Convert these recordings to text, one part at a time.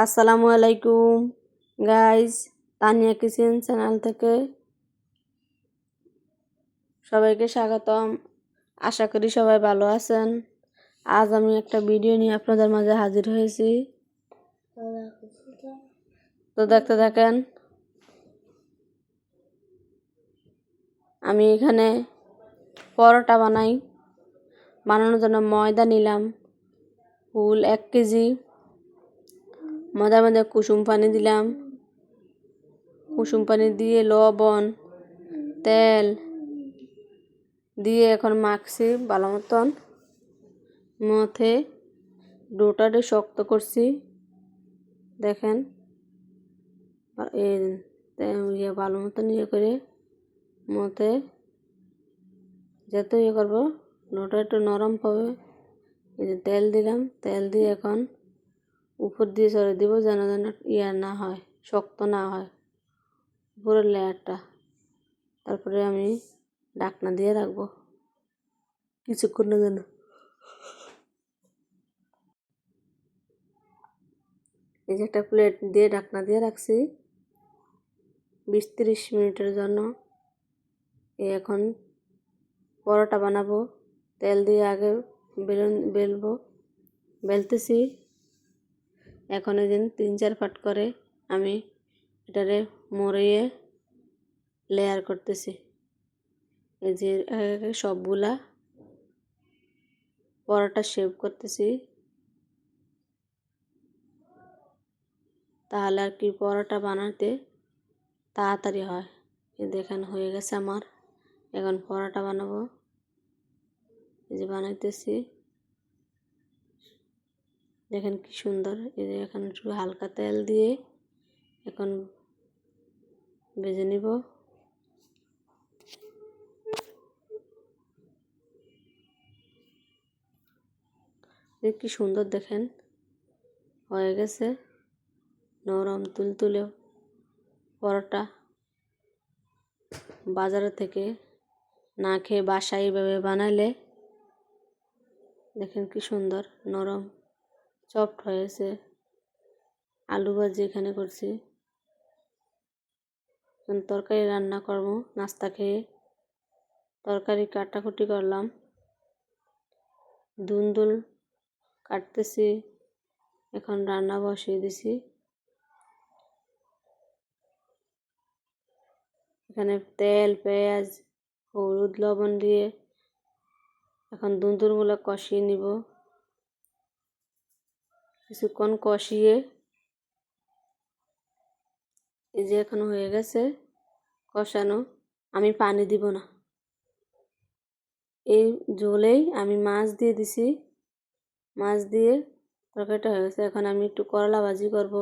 আসসালামু আলাইকুম guys, Tania kitchen channel থেকে সবাইকে স্বাগতম। আশা করি সবাই ভালো আছেন। আজ আমি একটা ভিডিও নিয়ে আপনাদের মাঝে হাজির হয়েছি, তো দেখতে থাকেন। আমি এখানে পরোটা বানানোর জন্য ময়দা নিলাম ফুল 1 কেজি। ময়দার মধ্যে কুসুম পানি দিলাম, কুসুম পানি দিয়ে লবণ তেল দিয়ে এখন মাখছি ভালো মতন। মথে ডোটাটা শক্ত করছি, দেখেন এই ভালো মতন করে মথে যত করবো ডোটা একটু নরম পাবে। এই যে তেল দিলাম, তেল দিয়ে এখন উপর দিয়ে ছড়ে দিব যেন না হয়, শক্ত না হয় উপরের লেয়ারটা। তারপরে আমি ঢাকনা দিয়ে রাখবো কিছুক্ষণের জন্য। এই যে একটা প্লেট দিয়ে ঢাকনা দিয়ে রাখছি 20-30 মিনিটের জন্য। এখন পরোটা বানাবো, তেল দিয়ে আগে বেলতেছি। এখন এই দিন 3-4 ফাট করে আমি এটারে মরিয়ে লেয়ার করতেছি। এই যে সবগুলা পরোটা শেপ করতেছি, তাহলে আর কি পরোটা বানাতে তাড়াতাড়ি হয়। এই দেখেন হয়ে গেছে আমার। এখন পরোটা বানাবো, এই যে বানাইতেছি, দেখেন কি সুন্দর। এই যে এখন একটু হালকা তেল দিয়ে এখন ভেজে নিব। কি সুন্দর দেখেন হয়ে গেছে, নরম তুলতুলে পরোটা। বাজার থেকে না খেয়ে বাসায় এইভাবে বানালে দেখেন কি সুন্দর নরম সফট হয়েছে। আলু ভাজি এখানে করছি, তরকারি রান্না করব। নাস্তা খেয়ে তরকারি কাটাকুটি করলাম, দুন্দুল কাটতেছি, এখন রান্না বসিয়ে দিছি। এখানে তেল পেঁয়াজ হলুদ লবণ দিয়ে এখন দুন্দুলগুলো কষিয়ে নিব। কিছুক্ষণ কষিয়ে এই যে এখন হয়ে গেছে কষানো। আমি পানি দিব না, এই ঝোলেই আমি মাছ দিয়ে দিছি। মাছ দিয়ে তরকারিটা হয়ে গেছে। এখন আমি একটু করলা ভাজি করব।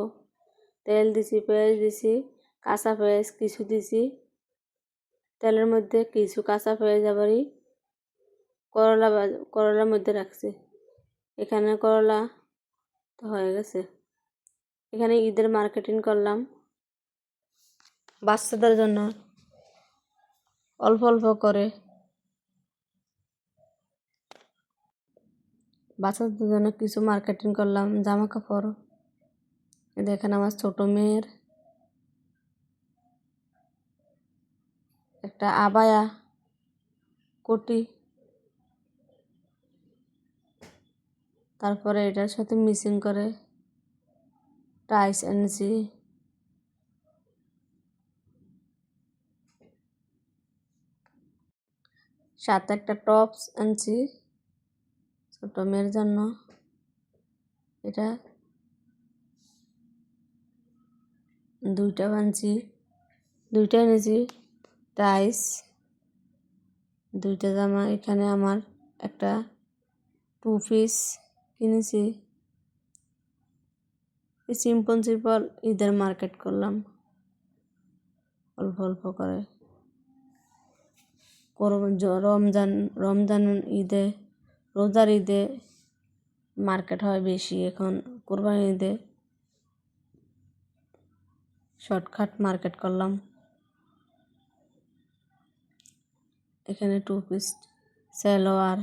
তেল দিছি, পেঁয়াজ দিছি, কাঁচা পেঁয়াজ কিছু দিছি, তেলের মধ্যে কিছু কাঁচা পেঁয়াজ আবারই করলার মধ্যে রাখছি। এখানে করলা তো হয়ে গেছে। এখানে ঈদের মার্কেটিং করলাম বাচ্চাদের জন্য, অল্প অল্প করে বাচ্চাদের জন্য কিছু মার্কেটিং করলাম জামা কাপড়। দেখেন আমার ছোট মেয়ের একটা আবায়া কোটি, তারপরে এটার সাথে মিসিং করে টাইস এনেছি। সাথে একটা টপস আনছি ছোট মেয়ের জন্য। এটা দুইটা এনেছি টাইস, দুইটা জামা। এখানে আমার একটা 2 পিস কিনেছি। সিম্পল ঈদের মার্কেট করলাম অল্প অল্প করে। রমজান ঈদে, রোজার ঈদে মার্কেট হয় বেশি, এখন কোরবানি ঈদে শর্টকাট মার্কেট করলাম। এখানে 2 পিস সালোয়ার